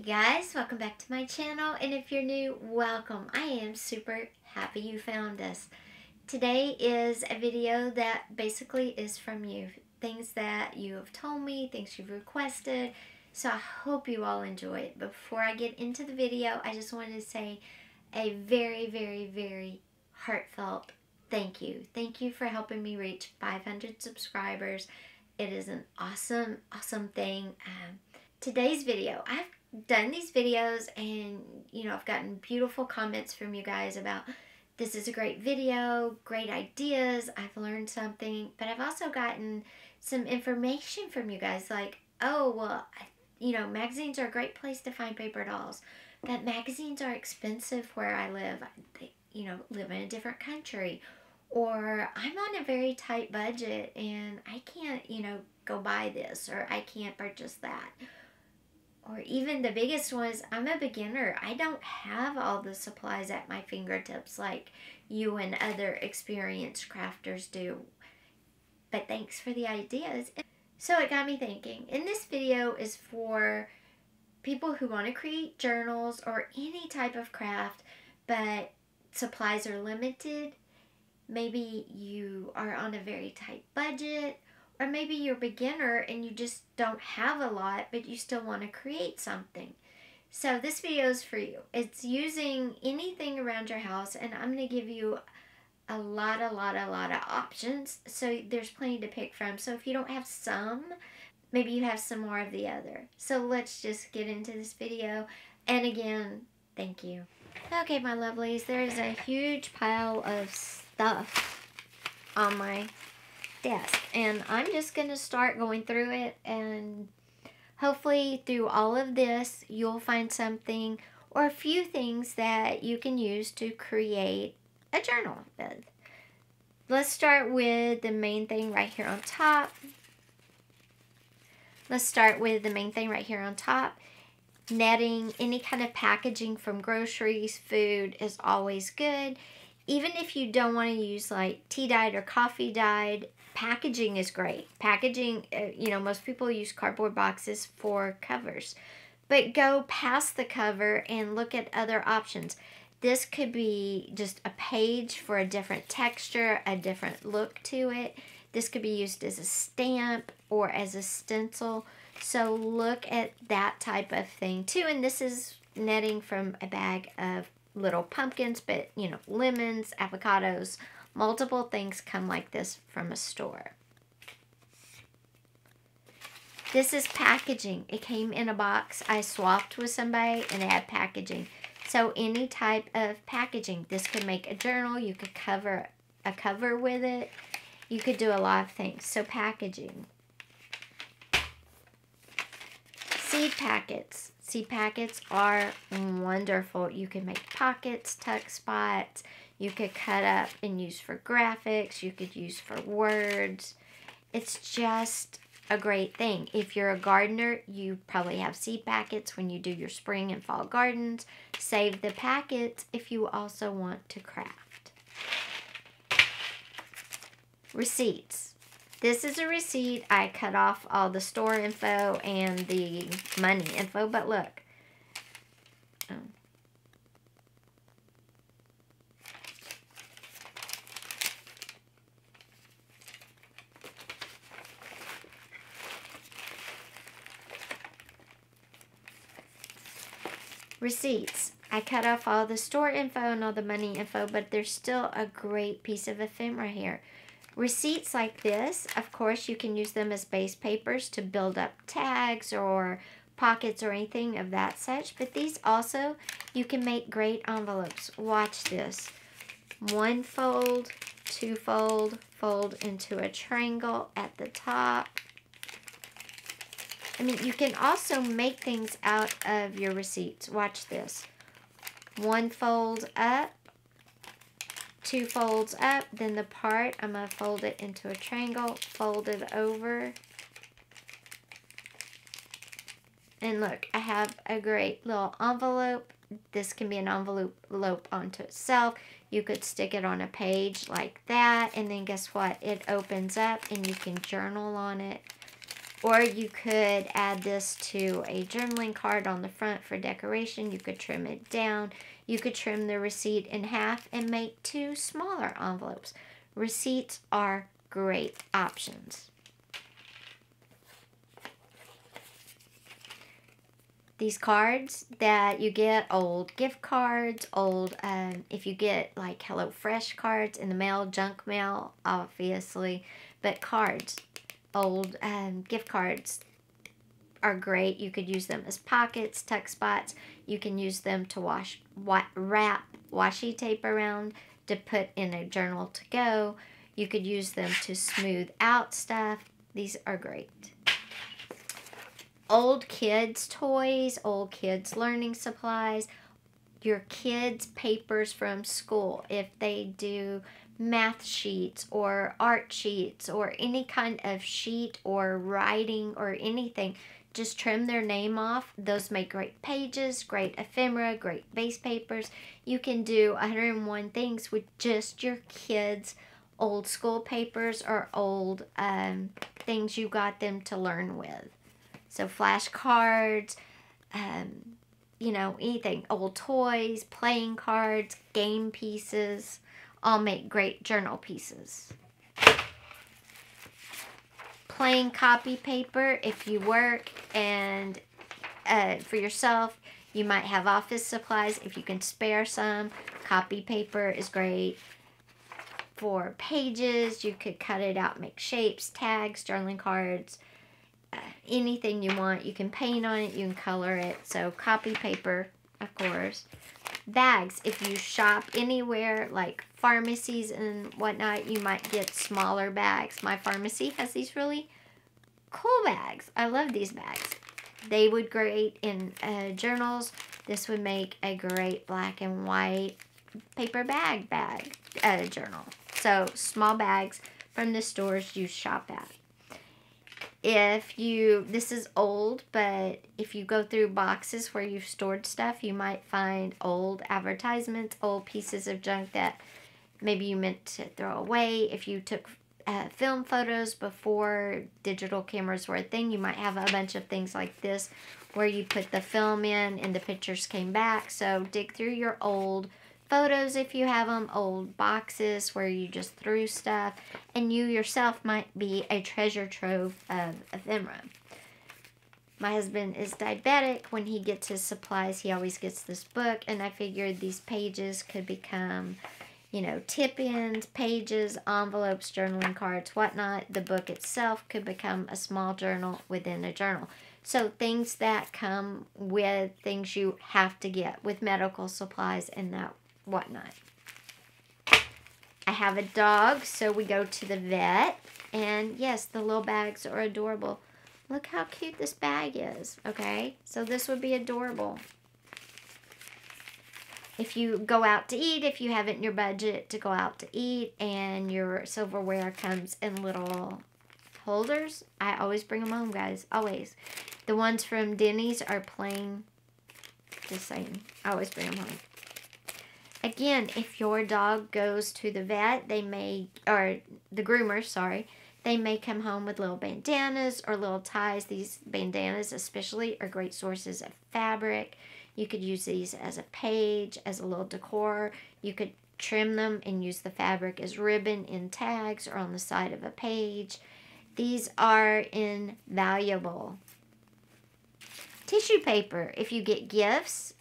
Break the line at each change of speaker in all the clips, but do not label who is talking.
guys, welcome back to my channel, and if you're new, welcome. I am super happy you found us. Today is a video that basically is from you. Things that you have told me, things you've requested, so I hope you all enjoy it. Before I get into the video, I just wanted to say a very heartfelt thank you. Thank you for helping me reach 500 subscribers. It is an awesome thing. Today's video, I've done these videos and I've gotten beautiful comments from you guys about this is a great video, great ideas, I've learned something, but I've also gotten some information from you guys like, oh well, magazines are a great place to find paper dolls, but magazines are expensive where I live. Live in a different country, or I'm on a very tight budget and I can't go buy this, or I can't purchase that. Or even the biggest one is, I'm a beginner. I don't have all the supplies at my fingertips like you and other experienced crafters do. But thanks for the ideas. So it got me thinking. And this video is for people who want to create journals or any type of craft, but supplies are limited. Maybe you are on a very tight budget. Or maybe you're a beginner and you just don't have a lot, but you still want to create something. So this video is for you. It's using anything around your house, and I'm going to give you a lot of options. So there's plenty to pick from. So if you don't have some, maybe you have some more of the other. So let's just get into this video. And again, thank you. Okay, my lovelies, there's a huge pile of stuff on my desk, and I'm just going to start going through it, and hopefully through all of this you'll find something or a few things that you can use to create a journal with. Let's start with the main thing right here on top. Netting, any kind of packaging from groceries, food is always good. Even if you don't want to use like tea dyed or coffee dyed, packaging is great. Packaging, most people use cardboard boxes for covers. But go past the cover and look at other options. This could be just a page for a different texture, a different look to it. This could be used as a stamp or as a stencil. So look at that type of thing too. And this is netting from a bag of little pumpkins, but lemons, avocados, multiple things come like this from a store. This is packaging. It came in a box. I swapped with somebody and they had packaging. So any type of packaging. This could make a journal. You could cover a cover with it. You could do a lot of things. So packaging. Seed packets. Seed packets are wonderful. You can make pockets, tuck spots. You could cut up and use for graphics. You could use for words. It's just a great thing. If you're a gardener, you probably have seed packets when you do your spring and fall gardens. Save the packets if you also want to craft. Receipts. This is a receipt. I cut off all the store info and the money info, but look. Receipts. I cut off all the store info and all the money info, but there's still a great piece of ephemera here. Receipts like this, of course, you can use them as base papers to build up tags or pockets or anything of that such. But these also, you can make great envelopes. Watch this. One fold, two fold, fold into a triangle at the top. I mean, you can also make things out of your receipts. Watch this. One fold up. Two folds up, then the part, I'm going to fold it into a triangle, fold it over. And look, I have a great little envelope. This can be an envelope onto itself. You could stick it on a page like that, and then guess what? It opens up and you can journal on it. Or you could add this to a journaling card on the front for decoration. You could trim it down. You could trim the receipt in half and make 2 smaller envelopes. Receipts are great options. These cards that you get, old gift cards, old, if you get like HelloFresh cards in the mail, junk mail, obviously, but cards, old gift cards are great. You could use them as pockets, tuck spots. You can use them to wrap washi tape around to put in a journal to go. You could use them to smooth out stuff. These are great. Old kids' toys, old kids' learning supplies, your kids' papers from school. If they do math sheets or art sheets or any kind of sheet or writing or anything, just trim their name off. Those make great pages, great ephemera, great base papers. You can do 101 things with just your kids' old school papers or old things you got them to learn with. So flashcards, you know, anything, old toys, playing cards, game pieces, all make great journal pieces. Plain copy paper, if you work and for yourself, you might have office supplies. If you can spare some, copy paper is great. For pages, you could cut it out, make shapes, tags, journaling cards, anything you want. You can paint on it, you can color it. So copy paper, of course. Bags, if you shop anywhere like pharmacies and whatnot, you might get smaller bags. My pharmacy has these really cool bags. I love these bags. They would great in journals. This would make a great black and white paper bag journal. So small bags from the stores you shop at. This is old, but if you go through boxes where you've stored stuff, you might find old advertisements, old pieces of junk that maybe you meant to throw away. If you took film photos before digital cameras were a thing, you might have a bunch of things like this where you put the film in and the pictures came back. So dig through your old photos if you have them, old boxes where you just threw stuff, and you yourself might be a treasure trove of ephemera. My husband is diabetic. When he gets his supplies, he always gets this book, and I figured these pages could become, you know, tip-ins, pages, envelopes, journaling cards, whatnot. The book itself could become a small journal within a journal. So things that come with things you have to get with medical supplies and that whatnot. I have a dog, so we go to the vet, and yes, the little bags are adorable. Look how cute this bag is, okay? So this would be adorable. If you go out to eat, if you have it in your budget to go out to eat, and your silverware comes in little holders, I always bring them home, guys, always. The ones from Denny's are plain, just saying, I always bring them home. Again, if your dog goes to the vet, they may, or the groomer, sorry, they may come home with little bandanas or little ties. These bandanas especially are great sources of fabric. You could use these as a page, as a little decor. You could trim them and use the fabric as ribbon in tags or on the side of a page. These are invaluable. Tissue paper, if you get gifts,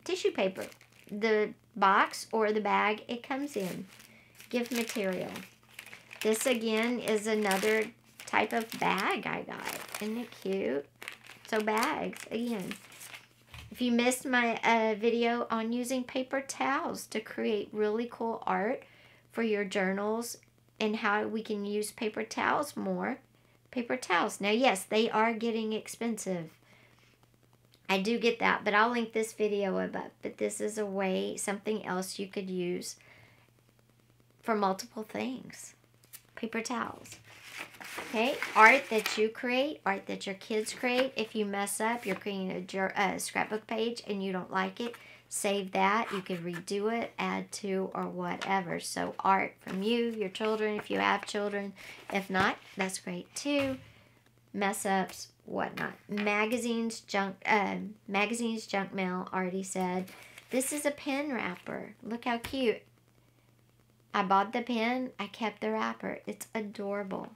tissue paper. The box or the bag it comes in. Gift material. This again is another type of bag I got. Isn't it cute? So bags, again. If you missed my video on using paper towels to create really cool art for your journals and how we can use paper towels more. Paper towels. Now yes, they are getting expensive. I do get that, but I'll link this video above. But this is a way, something else you could use for multiple things. Paper towels. Okay, art that you create, art that your kids create. If you mess up, you're creating a scrapbook page and you don't like it, save that. You could redo it, add to, or whatever. So art from you, your children, if you have children. If not, that's great too. mess ups, whatnot. Magazines, junk mail, already said. This is a pen wrapper. Look how cute. I bought the pen, I kept the wrapper. It's adorable.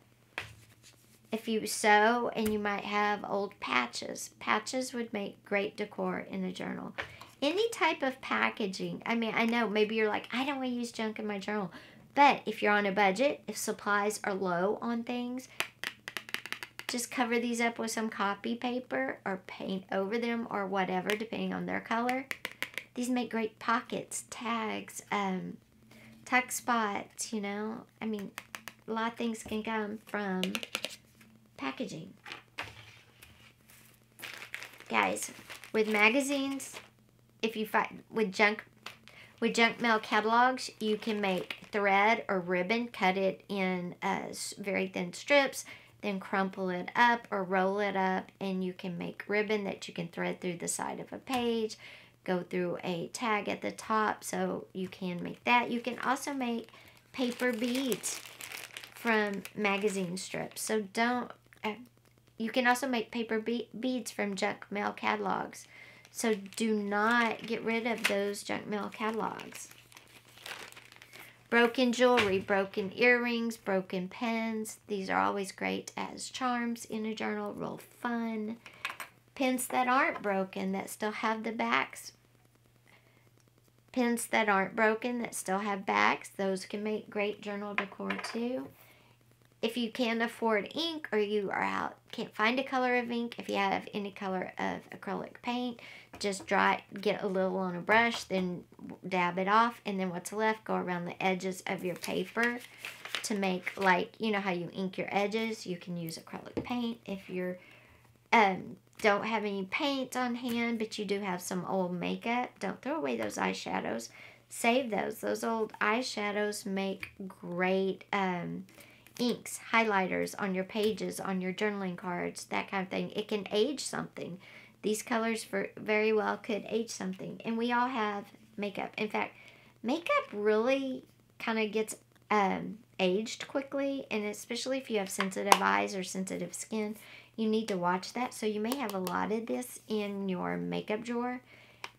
If you sew and you might have old patches, patches would make great decor in a journal. Any type of packaging. I mean, I know maybe you're like, I don't want to use junk in my journal. But if you're on a budget, if supplies are low on things, just cover these up with some copy paper or paint over them or whatever, depending on their color. These make great pockets, tags, tuck spots, you know. I mean, a lot of things can come from packaging. Guys, with magazines, if you find with junk mail catalogs, you can make thread or ribbon, cut it in very thin strips, then crumple it up or roll it up, and you can make ribbon that you can thread through the side of a page, go through a tag at the top, so you can make that. You can also make paper beads from magazine strips. So you can also make paper beads from junk mail catalogs. So do not get rid of those junk mail catalogs. Broken jewelry, broken earrings, broken pens. These are always great as charms in a journal. Real fun. Pens that aren't broken that still have the backs. Pens that aren't broken that still have backs. Those can make great journal decor too. If you can't afford ink or you are out, can't find a color of ink, if you have any color of acrylic paint, just get a little on a brush, then dab it off, and then what's left, go around the edges of your paper to make, like, you know how you ink your edges, you can use acrylic paint. If you don't have any paint on hand, but you do have some old makeup, don't throw away those eyeshadows. Save those. Those old eyeshadows make great inks, highlighters on your pages, on your journaling cards, that kind of thing. It can age something. These colors very well could age something. And we all have makeup. In fact, makeup really kind of gets aged quickly, and especially if you have sensitive eyes or sensitive skin, you need to watch that. So you may have a lot of this in your makeup drawer.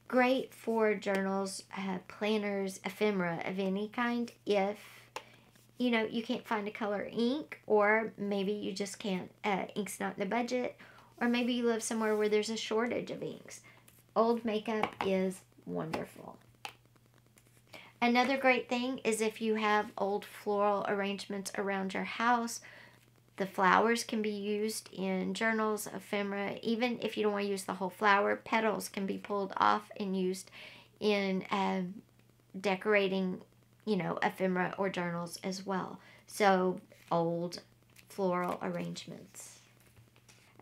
Great for journals, planners, ephemera of any kind, if you know, you can't find a color ink, or maybe you just can't, ink's not in the budget, or maybe you live somewhere where there's a shortage of inks. Old makeup is wonderful. Another great thing is if you have old floral arrangements around your house, the flowers can be used in journals, ephemera. Even if you don't want to use the whole flower, petals can be pulled off and used in decorating, you know, ephemera or journals as well. So old floral arrangements.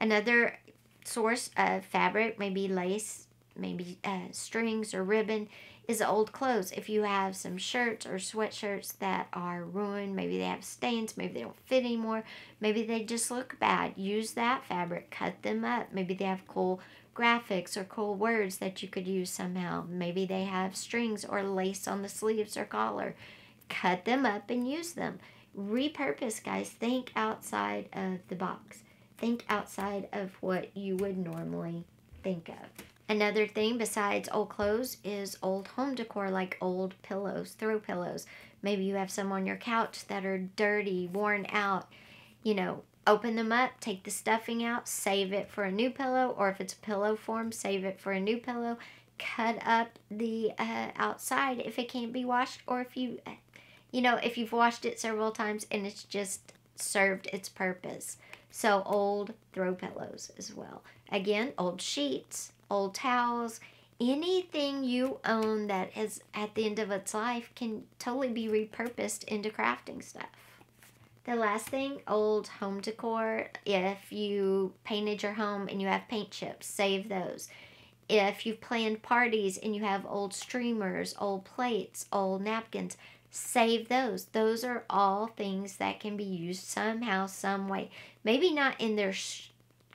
Another source of fabric, maybe lace, maybe strings or ribbon, is old clothes. If you have some shirts or sweatshirts that are ruined, maybe they have stains, maybe they don't fit anymore, maybe they just look bad, use that fabric, cut them up. Maybe they have cool graphics or cool words that you could use somehow. Maybe they have strings or lace on the sleeves or collar. Cut them up and use them. Repurpose, guys. Think outside of the box. Think outside of what you would normally think of. Another thing besides old clothes is old home decor, like old pillows, throw pillows. Maybe you have some on your couch that are dirty, worn out. You know, open them up, take the stuffing out, save it for a new pillow, or if it's a pillow form, save it for a new pillow. Cut up the outside if it can't be washed, or if you know, if you've washed it several times and it's just served its purpose. So old throw pillows as well. Again, old sheets, old towels, anything you own that is at the end of its life can totally be repurposed into crafting stuff. The last thing, old home decor. If you painted your home and you have paint chips, save those. If you've planned parties and you have old streamers, old plates, old napkins, save those. Those are all things that can be used somehow, some way. Maybe not in their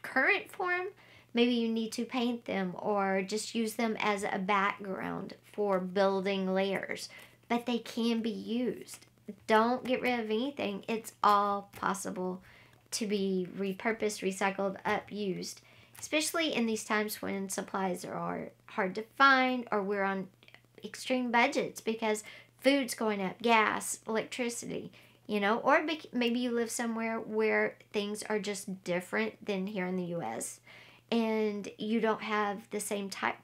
current form. Maybe you need to paint them or just use them as a background for building layers. But they can be used. Don't get rid of anything. It's all possible to be repurposed, recycled, used. Especially in these times when supplies are hard to find or we're on extreme budgets because food's going up, gas, electricity, you know, or maybe you live somewhere where things are just different than here in the U.S. and you don't have the same type.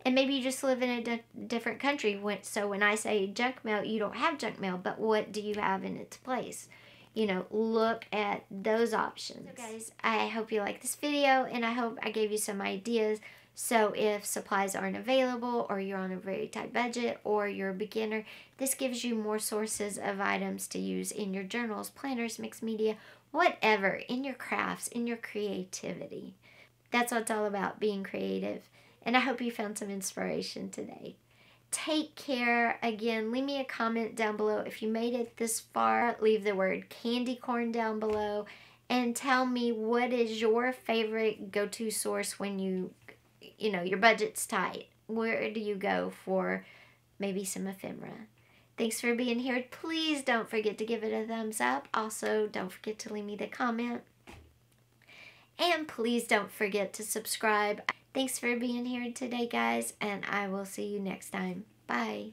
And maybe you just live in a different country. So when I say junk mail, you don't have junk mail, but what do you have in its place? You know, look at those options. So guys, I hope you like this video, and I hope I gave you some ideas. So if supplies aren't available, or you're on a very tight budget, or you're a beginner, this gives you more sources of items to use in your journals, planners, mixed media, whatever, in your crafts, in your creativity. That's what it's all about, being creative. And I hope you found some inspiration today. Take care. Again, leave me a comment down below. If you made it this far, leave the word candy corn down below. And tell me, what is your favorite go-to source when you know, your budget's tight? Where do you go for maybe some ephemera? Thanks for being here. Please don't forget to give it a thumbs up. Also, don't forget to leave me the comment. And please don't forget to subscribe. Thanks for being here today, guys, and I will see you next time. Bye.